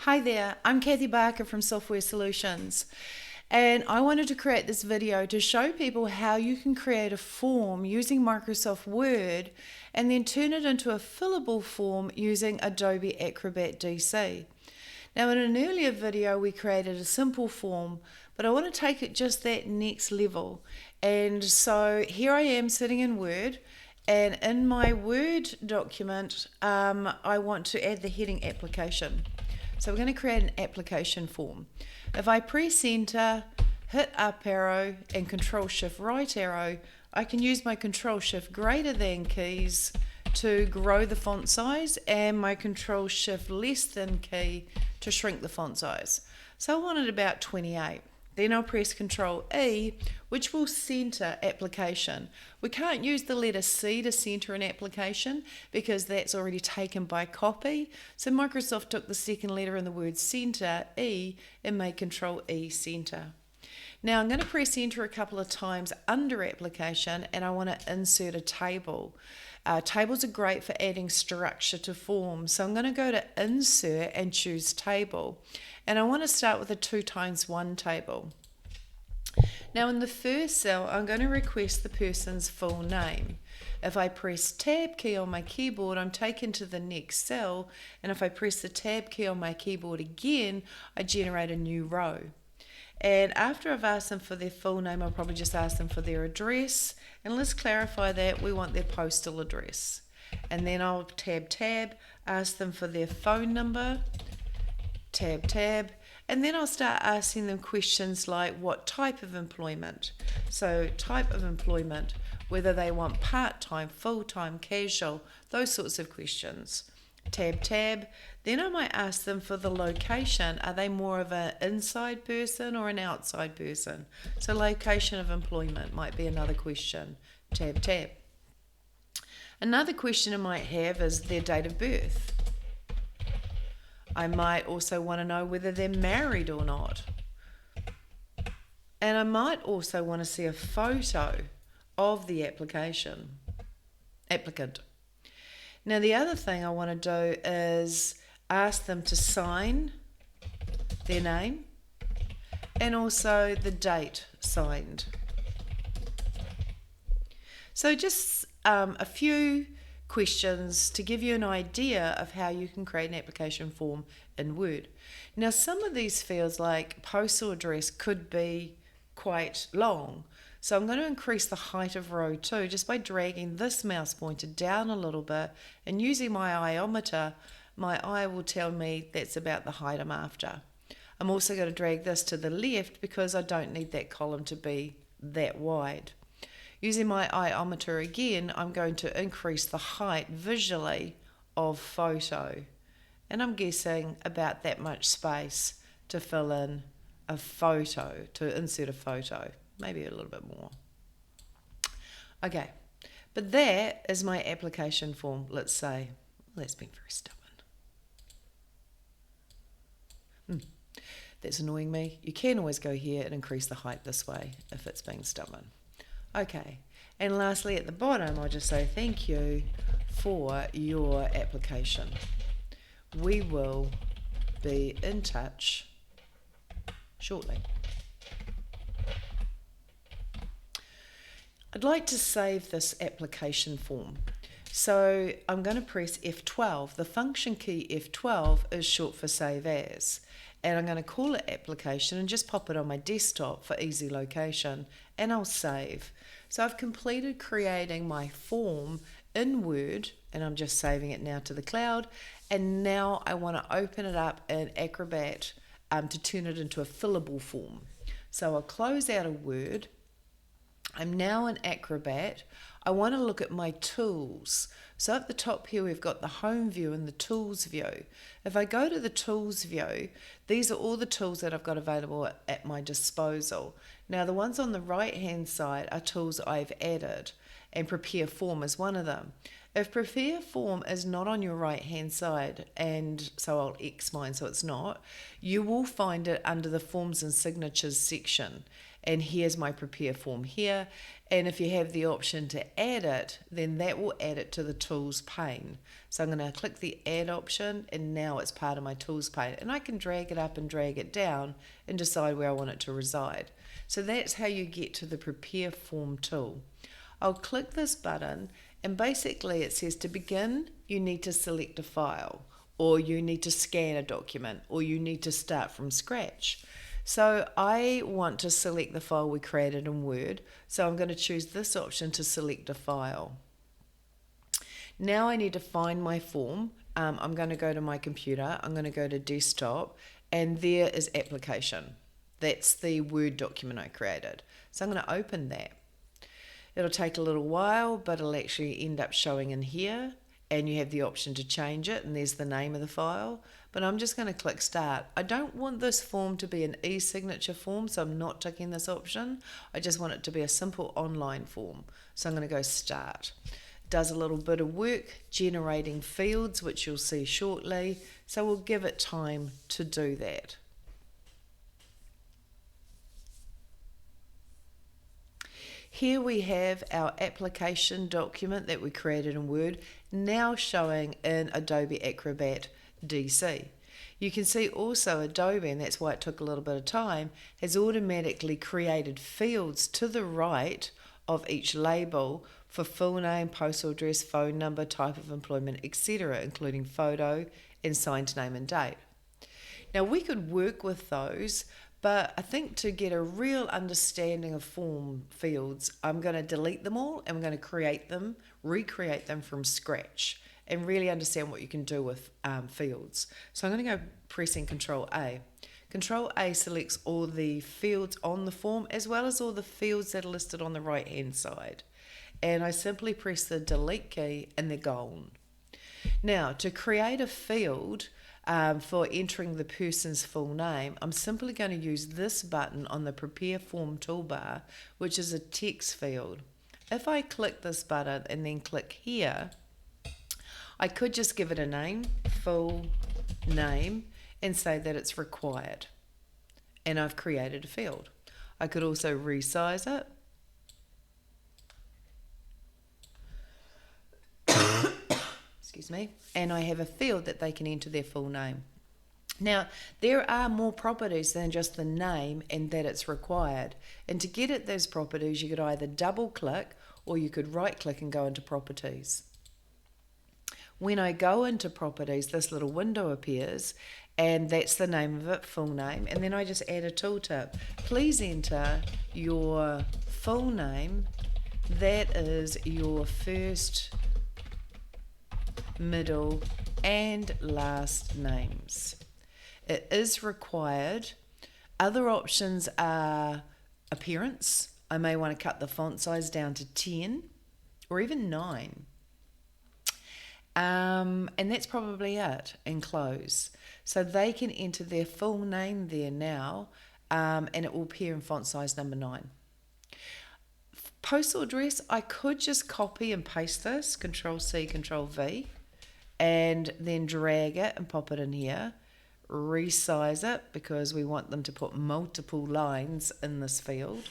Hi there, I'm Kathy Barker from Software Solutions, and I wanted to create this video to show people how you can create a form using Microsoft Word and then turn it into a fillable form using Adobe Acrobat DC. Now, in an earlier video we created a simple form, but I want to take it just that next level. And so here I am sitting in Word, and in my Word document I want to add the heading application. So we're going to create an application form. If I press enter, hit up arrow and control shift right arrow, I can use my control shift greater than keys to grow the font size and my control shift less than key to shrink the font size. So I want it about 28. Then I'll press Control E, which will center application. We can't use the letter C to center an application because that's already taken by copy. So Microsoft took the second letter in the word center, E, and made Control E center. Now I'm going to press enter a couple of times under application, and I want to insert a table. Tables are great for adding structure to forms. So I'm going to go to insert and choose table. And I want to start with a 2x1 table. Now in the first cell, I'm going to request the person's full name. If I press Tab key on my keyboard, I'm taken to the next cell. And if I press the Tab key on my keyboard again, I generate a new row. And after I've asked them for their full name, I'll probably just ask them for their address. And let's clarify that we want their postal address. And then I'll tab, ask them for their phone number, tab, and then I'll start asking them questions like what type of employment. So type of employment, whether they want part-time, full-time, casual, those sorts of questions. Tab. Then I might ask them for the location. Are they more of an inside person or an outside person? So location of employment might be another question. Tab. Another question I might have is their date of birth. I might also want to know whether they're married or not. And I might also want to see a photo of the applicant. Now the other thing I want to do is ask them to sign their name and also the date signed. So just a few questions to give you an idea of how you can create an application form in Word. Now some of these fields like postal address could be quite long. So I'm going to increase the height of row 2 just by dragging this mouse pointer down a little bit, and using my iometer, my eye will tell me that's about the height I'm after. I'm also going to drag this to the left because I don't need that column to be that wide. Using my iometer again, I'm going to increase the height visually of photo. And I'm guessing about that much space to fill in a photo, to insert a photo. Maybe a little bit more. Okay, but that is my application form, let's say. That's been very stubborn. That's annoying me. You can always go here and increase the height this way if it's being stubborn. Okay, and lastly at the bottom I'll just say thank you for your application. We will be in touch shortly. I'd like to save this application form. So I'm going to press F12. The function key F12 is short for save as. And I'm going to call it application and just pop it on my desktop for easy location, and I'll save. So I've completed creating my form in Word, and I'm just saving it now to the cloud. And now I want to open it up in Acrobat to turn it into a fillable form. So I'll close out of Word. I'm now in Acrobat. I want to look at my tools. So at the top here we've got the home view and the tools view. If I go to the tools view, these are all the tools that I've got available at my disposal. Now the ones on the right hand side are tools I've added, and prepare form is one of them. If prepare form is not on your right hand side, and so I'll X mine so it's not, you will find it under the forms and signatures section. And here's my prepare form here. And if you have the option to add it, then that will add it to the tools pane. So I'm going to click the add option, and now it's part of my tools pane. And I can drag it up and drag it down and decide where I want it to reside. So that's how you get to the prepare form tool. I'll click this button, and basically it says to begin, you need to select a file, or you need to scan a document, or you need to start from scratch. So I want to select the file we created in Word, so I'm going to choose this option to select a file. Now I need to find my form. I'm going to go to my computer, I'm going to go to desktop, and there is application. That's the Word document I created. So I'm going to open that. It'll take a little while, but it'll actually end up showing in here, and you have the option to change it, and there's the name of the file. But I'm just going to click start. I don't want this form to be an e-signature form, so I'm not ticking this option. I just want it to be a simple online form. So I'm going to go start. It does a little bit of work generating fields, which you'll see shortly. So we'll give it time to do that. Here we have our application document that we created in Word, now showing in Adobe Acrobat DC. You can see also Adobe, and that's why it took a little bit of time, has automatically created fields to the right of each label for full name, postal address, phone number, type of employment, etc., including photo and signed name and date. Now we could work with those, but I think to get a real understanding of form fields, I'm going to delete them all and I'm going to create them, recreate them from scratch, and really understand what you can do with fields. So I'm going to go pressing Control A. Control A selects all the fields on the form as well as all the fields that are listed on the right hand side. And I simply press the delete key and they're gone. Now to create a field for entering the person's full name, I'm simply going to use this button on the Prepare Form toolbar, which is a text field. If I click this button and then click here, I could just give it a name, full name, and say that it's required. And I've created a field. I could also resize it. Excuse me, and I have a field that they can enter their full name. Now, there are more properties than just the name and that it's required. And to get at those properties, you could either double click or you could right click and go into properties. When I go into properties, this little window appears, and that's the name of it, full name, and then I just add a tooltip. Please enter your full name, that is your first, middle and last names. It is required. Other options are appearance. I may want to cut the font size down to 10 or even 9. And that's probably it, and close. So they can enter their full name there now, and it will appear in font size number 9. Postal address, I could just copy and paste this, Control C, Control V, and then drag it and pop it in here, resize it because we want them to put multiple lines in this field,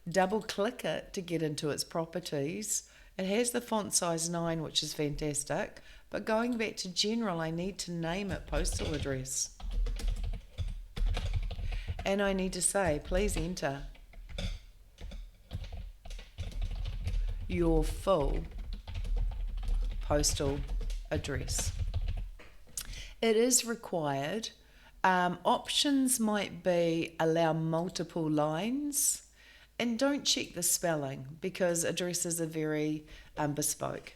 double click it to get into its properties. It has the font size 9, which is fantastic, but going back to general, I need to name it postal address. And I need to say, please enter your full postal address. It is required. Options might be allow multiple lines, and don't check the spelling because addresses are very bespoke.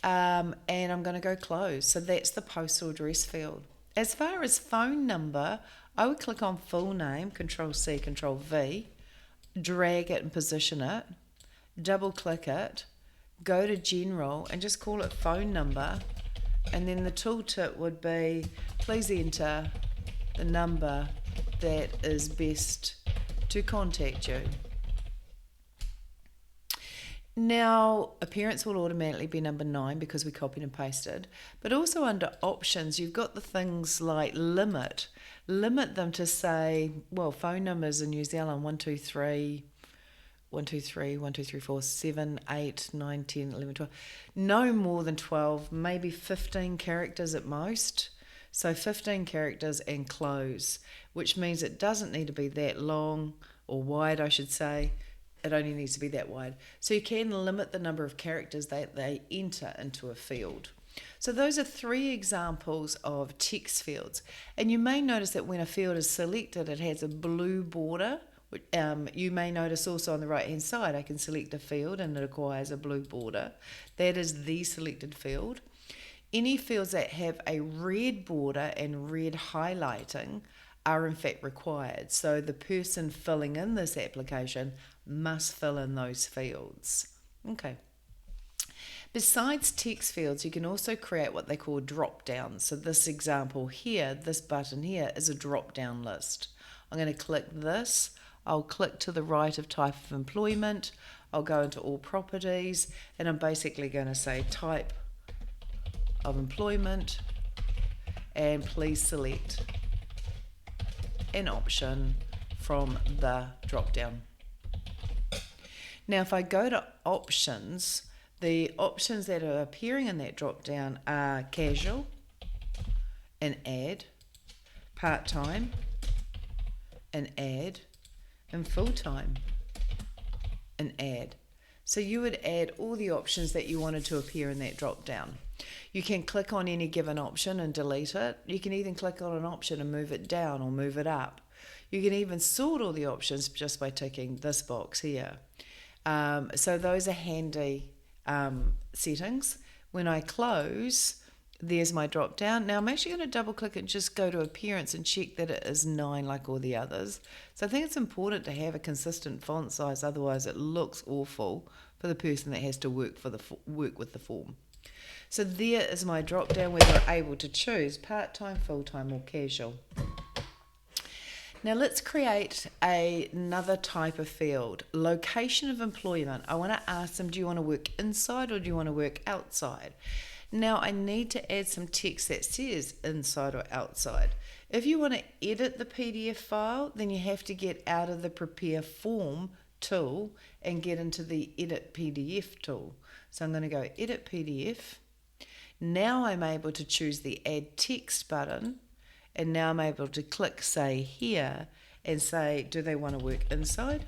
And I'm going to go close. So that's the postal address field. As far as phone number, I would click on full name, Control C, Control V, drag it and position it, double click it, go to general and just call it phone number. And then the tooltip would be, please enter the number that is best to contact you. Now, appearance will automatically be number 9 because we copied and pasted. But also under options, you've got the things like limit. Limit them to say, well, phone numbers in New Zealand, 123, 123, 1234, 7, 8, 9, 10, 11, 12. No more than 12, maybe 15 characters at most. So 15 characters and close, which means it doesn't need to be that long or wide, I should say. It only needs to be that wide. So you can limit the number of characters that they enter into a field. So those are 3 examples of text fields. And you may notice that when a field is selected, it has a blue border. You may notice also on the right hand side, I can select a field and it acquires a blue border. That is the selected field. Any fields that have a red border and red highlighting are in fact required. So the person filling in this application must fill in those fields. Okay. Besides text fields, you can also create what they call drop downs. So this example here, this button here, is a drop down list. I'm going to click this. I'll click to the right of type of employment. I'll go into all properties, and I'm basically going to say type of employment, and please select an option from the drop down. Now if I go to options, the options that are appearing in that drop down are casual, an ad, part-time, an ad, and full-time, an ad. So you would add all the options that you wanted to appear in that drop down. You can click on any given option and delete it. You can even click on an option and move it down or move it up. You can even sort all the options just by ticking this box here. So those are handy settings. When I close, there's my drop down. Now I'm actually going to double click and just go to appearance and check that it is 9 like all the others. So I think it's important to have a consistent font size, otherwise it looks awful for the person that has to work with the form. So there is my drop down where you're able to choose part-time, full-time or casual. Now let's create another type of field, location of employment. I want to ask them, do you want to work inside or do you want to work outside? Now I need to add some text that says inside or outside. If you want to edit the PDF file, then you have to get out of the prepare form tool and get into the edit PDF tool. So I'm going to go edit PDF. Now I'm able to choose the add text button. And now I'm able to click, say, here and say, do they want to work inside?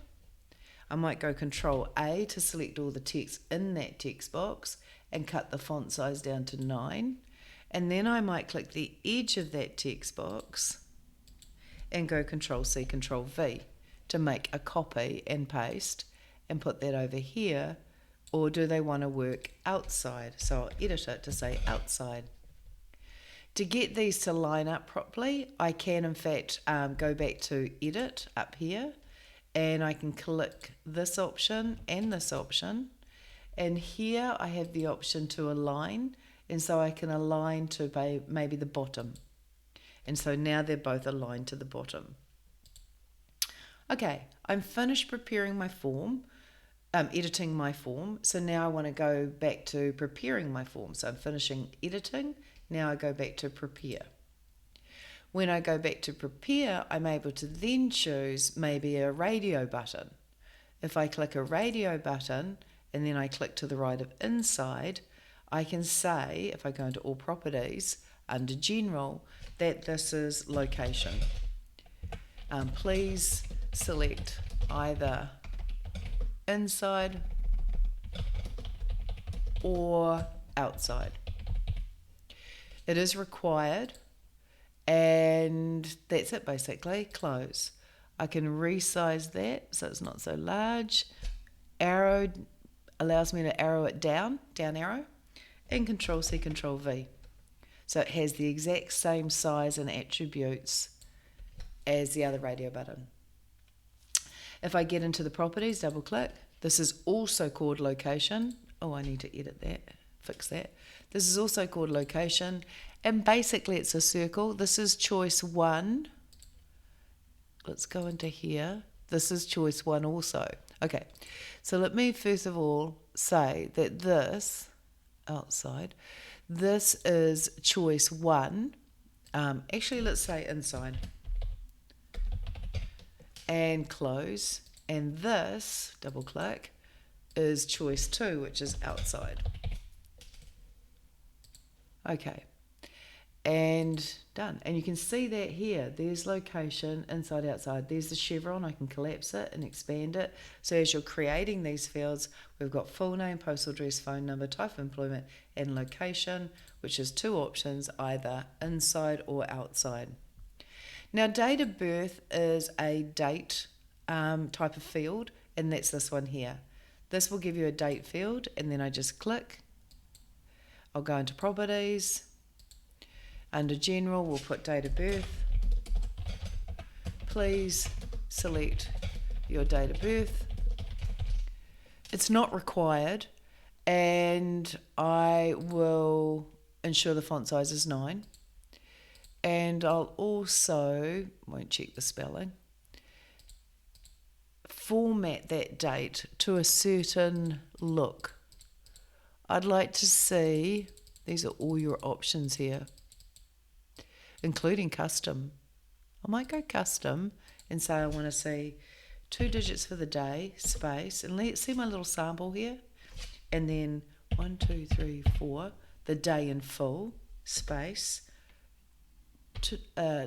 I might go Control A to select all the text in that text box and cut the font size down to 9. And then I might click the edge of that text box and go Control C, Control V to make a copy and paste and put that over here. Or do they want to work outside? So I'll edit it to say outside. To get these to line up properly, I can in fact go back to edit up here and I can click this option and this option, and here I have the option to align, and so I can align to maybe the bottom, and so now they're both aligned to the bottom. Okay, I'm finished preparing my form, editing my form, so now I want to go back to preparing my form. So I'm finishing editing. Now I go back to prepare. When I go back to prepare, I'm able to then choose maybe a radio button. If I click a radio button and then I click to the right of inside, I can say, if I go into all properties, under general, that this is location. Please select either inside or outside. It is required, and that's it basically. Close. I can resize that so it's not so large. Arrow allows me to arrow it down arrow, and Control C, Control V. So it has the exact same size and attributes as the other radio button. If I get into the properties, double click. This is also called location. Oh, I need to edit that, fix that. This is also called location, and basically it's a circle. This is choice 1. Let's go into here. This is choice 1 also. Okay, so let me first of all say that this, outside, this is choice 1. Actually, let's say inside. And close. And this, double click, is choice 2, which is outside. Okay. And done. And you can see that here. There's location, inside, outside. There's the chevron. I can collapse it and expand it. So as you're creating these fields, we've got full name, postal address, phone number, type of employment, and location, which is 2 options, either inside or outside. Now, date of birth is a date type of field, and that's this one here. This will give you a date field, and then I just click. I'll go into properties. Under general, we'll put date of birth. Please select your date of birth. It's not required, and I will ensure the font size is 9. And I'll also, won't check the spelling, format that date to a certain look. I'd like to see, these are all your options here, including custom. I might go custom and say I want to see 2 digits for the day, space, and let's see my little sample here. And then 1, 2, 3, 4, the day in full, space,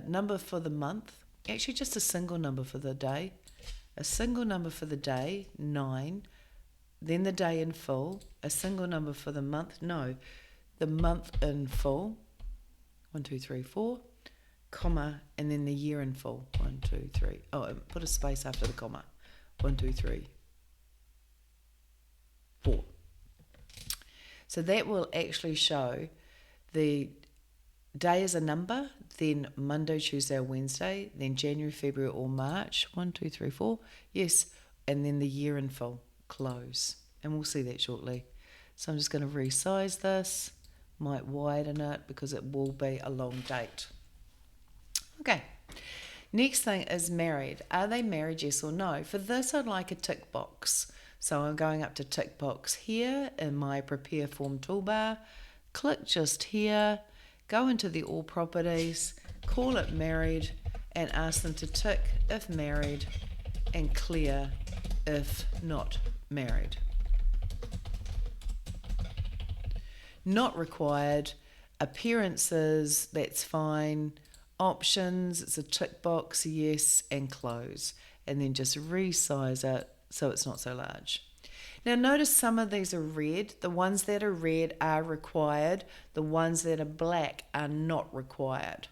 number for the month, actually just a single number for the day, a single number for the day, 9, then the day in full, a single number for the month, the month in full, 1, 2, 3, 4, comma, and then the year in full, 1, 2, 3. Oh, put a space after the comma, 1, 2, 3, 4. So that will actually show the day as a number, then Monday, Tuesday, or Wednesday, then January, February, or March, 1, 2, 3, 4, yes, and then the year in full, close, and we'll see that shortly. So I'm just going to resize this, might widen it because it will be a long date. Okay, next thing is married. Are they married, yes or no? For this, I'd like a tick box. So I'm going up to tick box here in my prepare form toolbar, click just here, go into the all properties, call it married, and ask them to tick if married and clear if not married. Not required. Appearances, that's fine. Options, it's a tick box, yes, and close. And then just resize it so it's not so large. Now notice some of these are red. The ones that are red are required. The ones that are black are not required.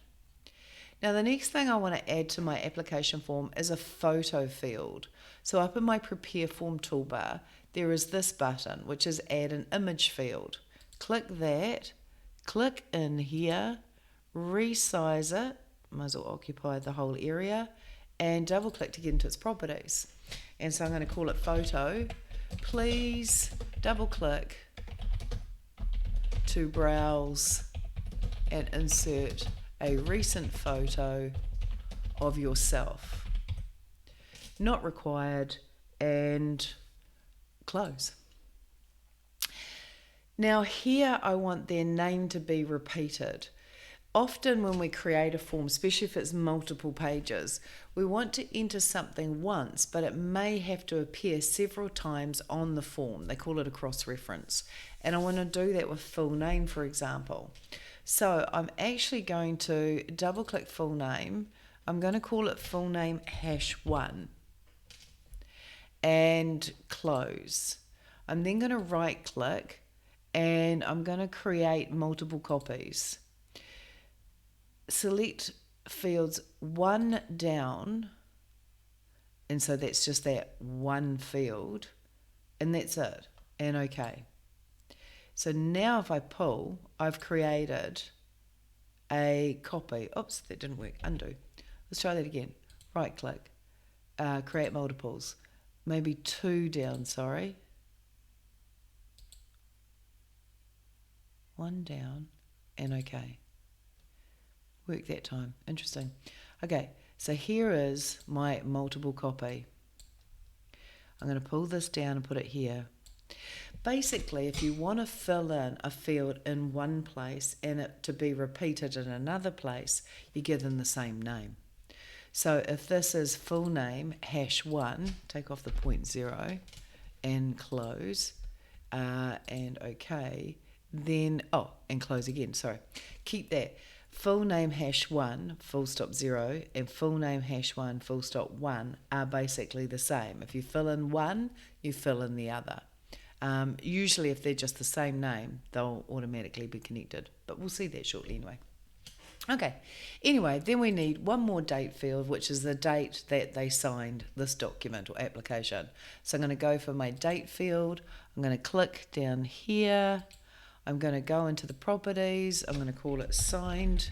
Now the next thing I want to add to my application form is a photo field. So up in my prepare form toolbar, there is this button, which is add an image field. Click that, click in here, resize it, might as well occupy the whole area, and double click to get into its properties. And so I'm going to call it photo. Please double click to browse and insert a recent photo of yourself. Not required, and close. Now here I want their name to be repeated. Often when we create a form, especially if it's multiple pages, we want to enter something once, but it may have to appear several times on the form. They call it a cross-reference. And I want to do that with full name, for example. So I'm actually going to double-click full name. I'm going to call it full name #1 and close. I'm then going to right-click and I'm going to create multiple copies. Select fields 1 down, and so that's just that one field, and that's it, and okay. So now if I pull, I've created a copy. Oops, that didn't work. Undo. Let's try that again. Right click, create multiples, maybe 2 down, sorry. 1 down, and okay. Work that time. Interesting. Okay, so here is my multiple copy. I'm going to pull this down and put it here. Basically, if you want to fill in a field in one place and it to be repeated in another place, you give them the same name. So if this is full name #1, take off the 0.0 and close and OK, then, and close again, sorry. Keep that. Full name #1, full stop 0, and full name #1, full stop 1 are basically the same. If you fill in one, you fill in the other. Usually if they're just the same name, they'll automatically be connected, but we'll see that shortly anyway. Okay, anyway, then we need one more date field, which is the date that they signed this document or application. So I'm going to go for my date field. I'm going to click down here. I'm going to go into the properties. I'm going to call it signed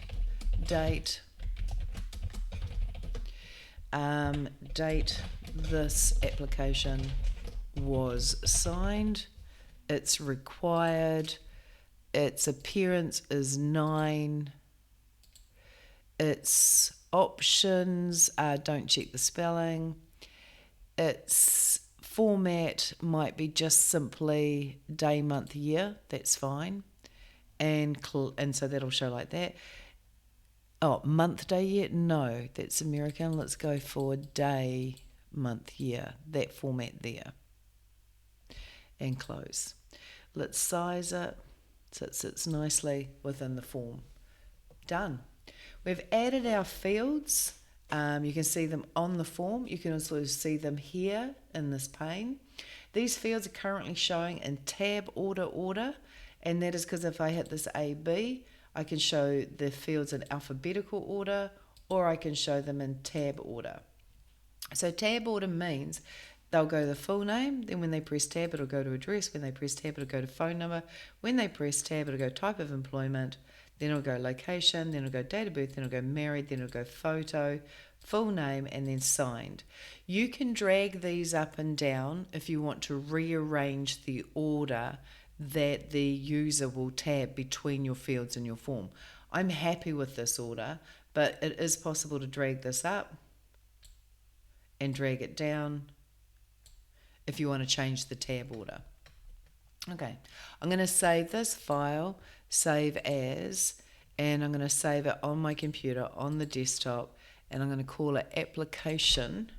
date. Date this application was signed. It's required. Its appearance is 9. Its options don't check the spelling. Its format might be just simply day, month, year. That's fine. And so that'll show like that. Month, day, year? No, that's American. Let's go for day, month, year. That format there. And close. Let's size it so it sits nicely within the form. Done. We've added our fields. You can see them on the form. You can also see them here in this pane. These fields are currently showing in tab order, and that is because if I hit this AB, I can show the fields in alphabetical order, or I can show them in tab order. So tab order means they'll go to the full name, then when they press tab, it'll go to address. When they press tab, it'll go to phone number. When they press tab, it'll go type of employment. Then it'll go location, then it'll go date of birth, then it'll go married, then it'll go photo, full name, and then signed. You can drag these up and down if you want to rearrange the order that the user will tab between your fields in your form. I'm happy with this order, but it is possible to drag this up and drag it down if you want to change the tab order. Okay, I'm going to save this file, save as, and I'm going to save it on my computer on the desktop, and I'm going to call it application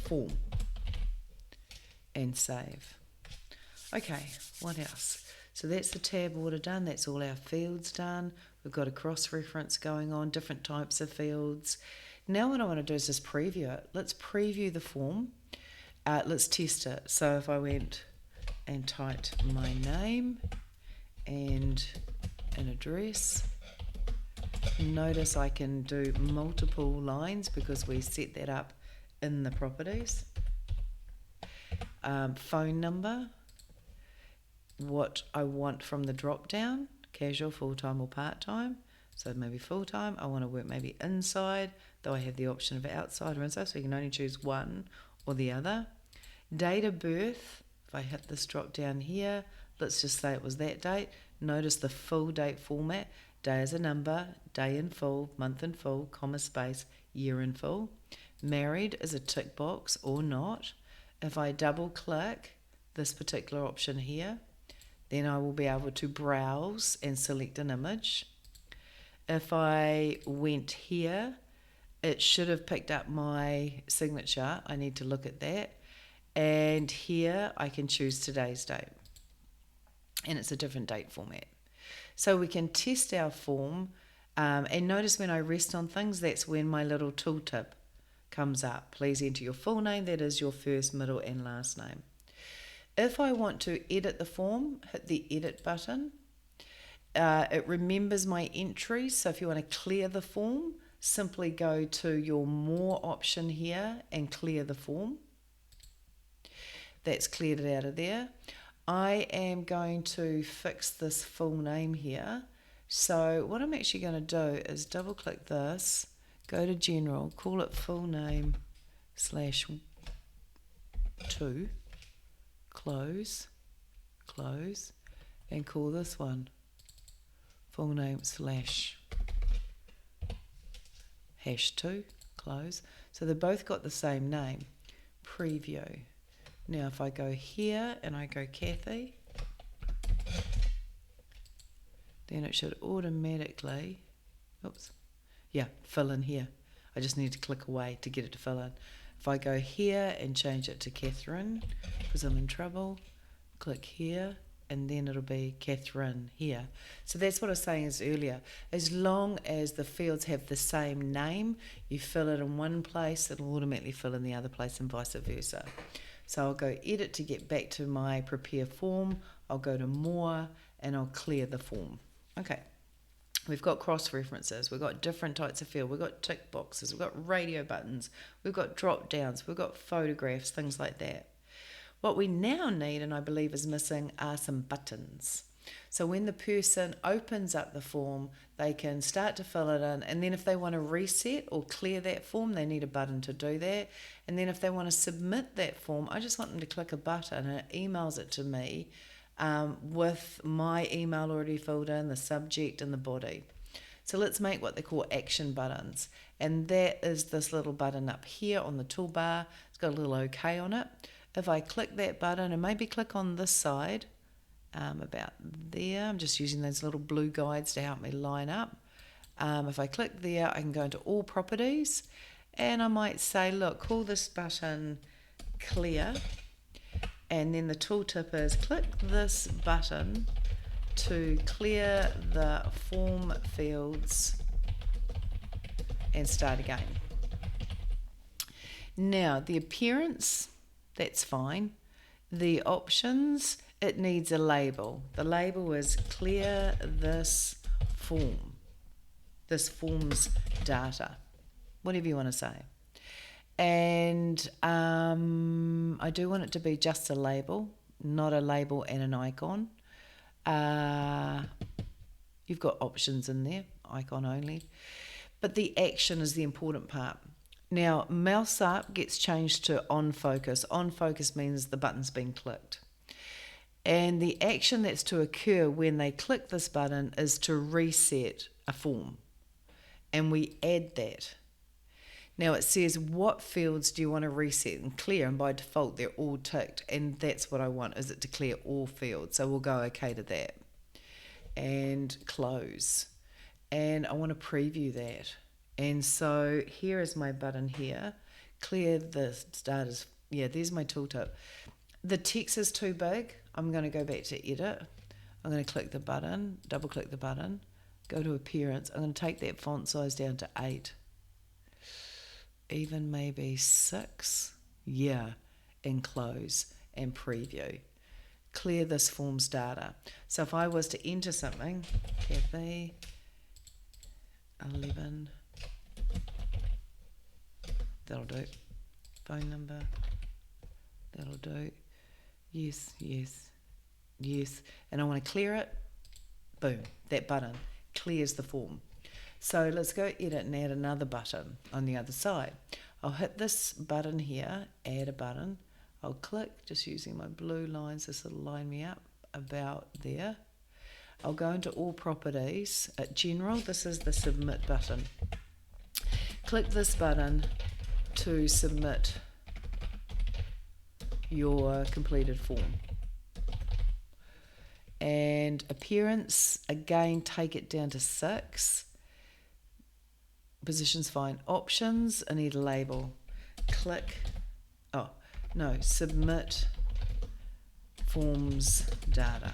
form and save. Okay, what else? So that's the tab order done. That's all our fields done. We've got a cross-reference going on, different types of fields. Now what I want to do is just preview it. Let's preview the form. Let's test it. So if I went and typed my name and an address, notice I can do multiple lines because we set that up in the properties. Phone number, what I want from the drop down, casual, full-time or part-time. So maybe full-time, I want to work maybe inside, though I have the option of outside or inside, so you can only choose one or the other. Date of birth, if I hit this drop down here, let's just say it was that date. Notice the full date format, day as a number, day in full, month in full, comma space, year in full. Married is a tick box or not. If I double click this particular option here, then I will be able to browse and select an image. If I went here, it should have picked up my signature. I need to look at that. And here I can choose today's date. And it's a different date format. So we can test our form. And notice when I rest on things, that's when my little tooltip comes up. Please enter your full name. That is your first, middle, and last name. If I want to edit the form, hit the edit button. It remembers my entries. So if you want to clear the form, simply go to your more option here and clear the form. That's cleared it out of there. I am going to fix this full name here. So what I'm actually going to do is double click this, go to general, call it full name /2, close, and call this one full name /#2, close. So they've both got the same name. Preview. Now if I go here and I go Kathy, then it should automatically, oops, yeah, fill in here. I just need to click away to get it to fill in. If I go here and change it to Catherine, because I'm in trouble, click here, and then it'll be Catherine here. So that's what I was saying is earlier. As long as the fields have the same name, you fill it in one place, it'll automatically fill in the other place and vice versa. So I'll go edit to get back to my prepare form. I'll go to more and I'll clear the form. Okay. We've got cross references, we've got different types of field, we've got tick boxes, we've got radio buttons, we've got drop downs, we've got photographs, things like that. What we now need, and I believe is missing, are some buttons. So when the person opens up the form, they can start to fill it in, and then if they want to reset or clear that form, they need a button to do that. And then if they want to submit that form, I just want them to click a button and it emails it to me with my email already filled in, the subject and the body. So let's make what they call action buttons. And that is this little button up here on the toolbar. It's got a little OK on it. If I click that button and maybe click on this side, about there, I'm just using those little blue guides to help me line up. If I click there, I can go into all properties and I might say, look, call this button clear. And then the tooltip is click this button to clear the form fields and start again. Now, the appearance, that's fine. The options, it needs a label. The label is clear this form, this form's data, whatever you want to say. And I do want it to be just a label, not a label and an icon. You've got options in there, icon only. But the action is the important part. Now, mouse up gets changed to on focus. On focus means the button's been clicked. And the action that's to occur when they click this button is to reset a form. And we add that. Now it says, what fields do you want to reset and clear? And by default, they're all ticked. And that's what I want, is it to clear all fields. So we'll go OK to that. And close. And I want to preview that. And so here is my button here. Clear the starters. Yeah, there's my tooltip. The text is too big. I'm going to go back to edit. I'm going to click the button, double click the button, go to appearance. I'm going to take that font size down to 8. Even maybe 6. Yeah, and close and preview. Clear this form's data. So if I was to enter something, Kathy 11, that'll do. Phone number, that'll do. Yes, yes, yes. And I want to clear it. Boom, that button clears the form. So let's go edit and add another button on the other side. I'll hit this button here, add a button. I'll click, just using my blue lines, this will line me up about there. I'll go into all properties. At general, this is the submit button. Click this button to submit your completed form. And appearance, again, take it down to 6. Position's fine. Options, I need a label. Click, submit forms data.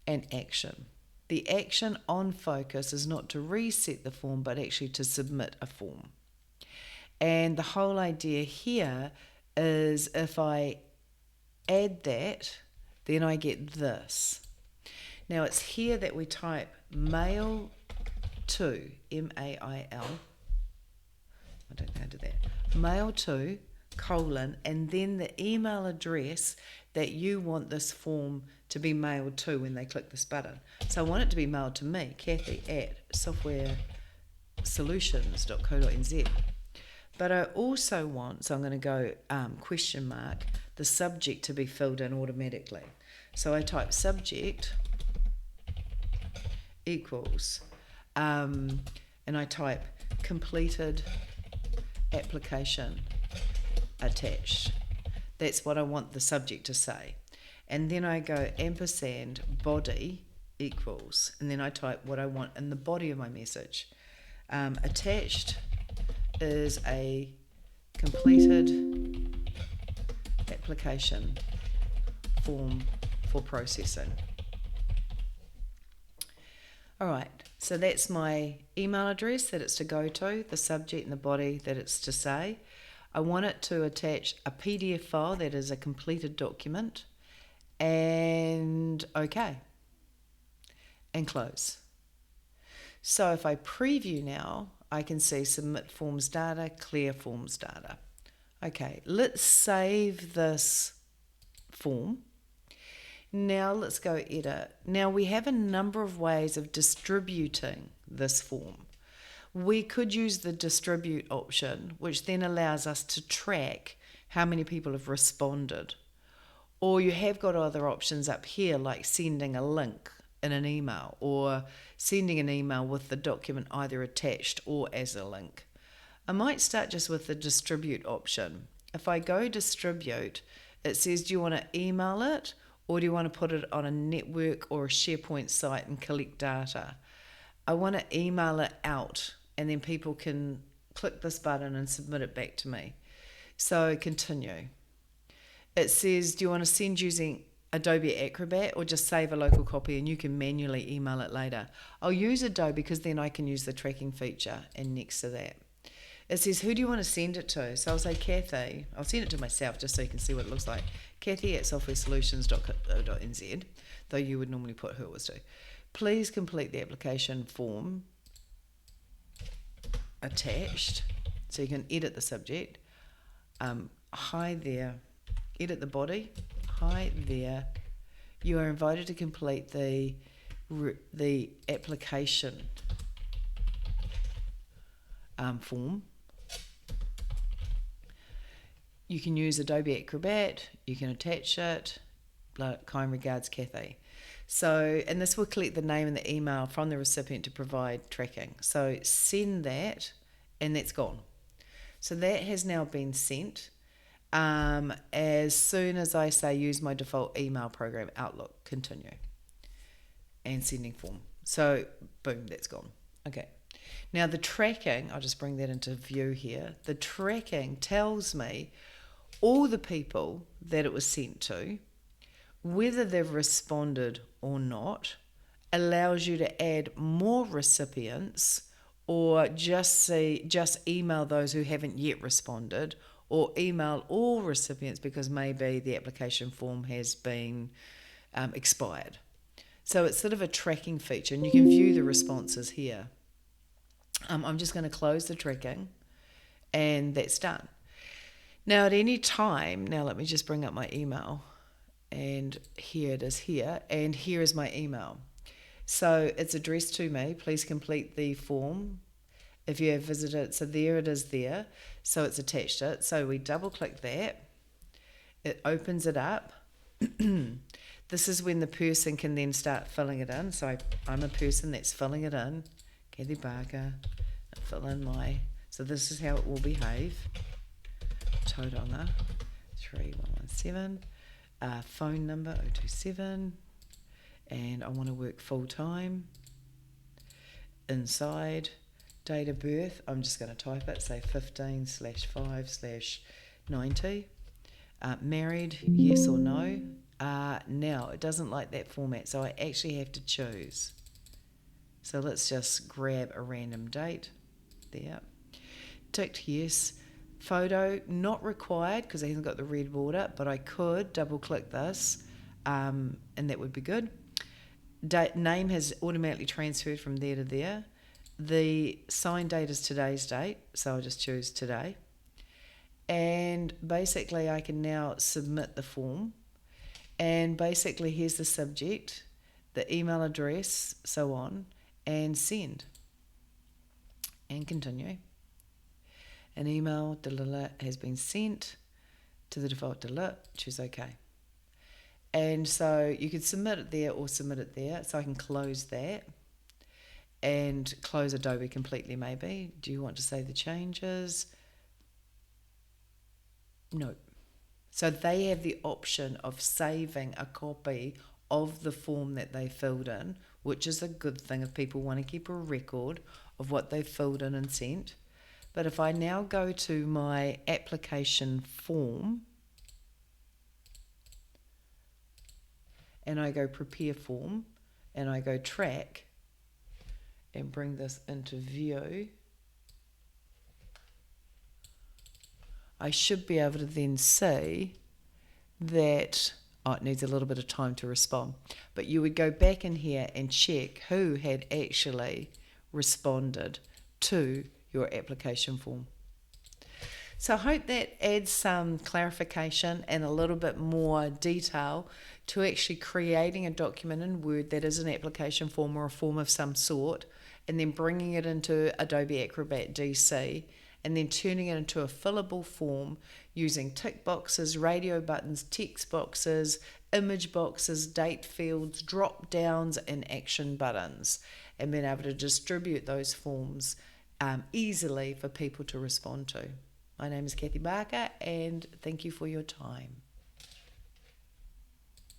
And action. The action on focus is not to reset the form, but actually to submit a form. And the whole idea here is if I add that, then I get this. Now it's here that we type mail to, M-A-I-L, I don't know how to do that, mail to, colon, and then the email address that you want this form to be mailed to when they click this button. So I want it to be mailed to me, Kathy at softwaresolutions.co.nz. But I also want, so I'm going to go question mark, the subject to be filled in automatically. So I type subject equals, and I type completed application attached. That's what I want the subject to say. And then I go ampersand body equals, and then I type what I want in the body of my message. Attached is a completed application form for processing. All right, so that's my email address that it's to go to, the subject and the body that it's to say. I want it to attach a PDF file that is a completed document, and okay, and close. So if I preview now, I can see submit forms data, clear forms data. Okay, let's save this form. Now let's go edit. Now we have a number of ways of distributing this form. We could use the distribute option, which then allows us to track how many people have responded. Or you have got other options up here, like sending a link in an email, or sending an email with the document either attached or as a link. I might start just with the distribute option. If I go distribute, it says, do you want to email it, or do you want to put it on a network or a SharePoint site and collect data? I want to email it out, and then people can click this button and submit it back to me. So continue. It says, do you want to send using Adobe Acrobat or just save a local copy and you can manually email it later? I'll use Adobe because then I can use the tracking feature, and next to that it says, who do you want to send it to? So I'll say Kathy. I'll send it to myself just so you can see what it looks like. Kathy@softwaresolutions.nz, though you would normally put who it was to. Please complete the application form attached. So you can edit the subject. Hi there. Edit the body. Hi there. You are invited to complete the application form. You can use Adobe Acrobat, you can attach it, kind regards Kathy. So, and this will collect the name and the email from the recipient to provide tracking. So send that, and that's gone. So that has now been sent. As soon as I say use my default email program, Outlook, continue, and sending form. So boom, that's gone. Okay. Now the tracking, I'll just bring that into view here. The tracking tells me all the people that it was sent to, whether they've responded or not, allows you to add more recipients, or just email those who haven't yet responded, or email all recipients because maybe the application form has been expired. So it's sort of a tracking feature, and you can view the responses here. I'm just going to close the tracking, and that's done. Now at any time, now let me just bring up my email, and here it is here, and here is my email. So it's addressed to me. Please complete the form if you have visited. So there it is there. So it's attached to it. So we double click that. It opens it up. This is when the person can then start filling it in. So I'm a person that's filling it in. Kathy Barker. Fill in so this is how it will behave. Tauranga 3117. Phone number 027. And I want to work full time. Inside, date of birth, I'm just going to type it, say 15/5/90. Married, yes or no. Now, it doesn't like that format, so I actually have to choose. So let's just grab a random date. There. Ticked yes. Photo, not required because it hasn't got the red border, but I could double click this, and that would be good. Name has automatically transferred from there to there. The sign date is today's date, so I'll just choose today. And basically I can now submit the form. And basically here's the subject, the email address, so on, and send. And continue. An email has been sent to the default choose OK. And so you could submit it there or submit it there. So I can close that and close Adobe completely maybe. Do you want to save the changes? No. So they have the option of saving a copy of the form that they filled in, which is a good thing if people want to keep a record of what they filled in and sent. But if I now go to my application form and I go prepare form and I go track and bring this into view, I should be able to then see that, oh, it needs a little bit of time to respond. But you would go back in here and check who had actually responded to your application form. So I hope that adds some clarification and a little bit more detail to actually creating a document in Word that is an application form or a form of some sort, and then bringing it into Adobe Acrobat DC, and then turning it into a fillable form using tick boxes, radio buttons, text boxes, image boxes, date fields, drop downs, and action buttons, and being able to distribute those forms easily for people to respond to. My name is Kathy Barker, and thank you for your time.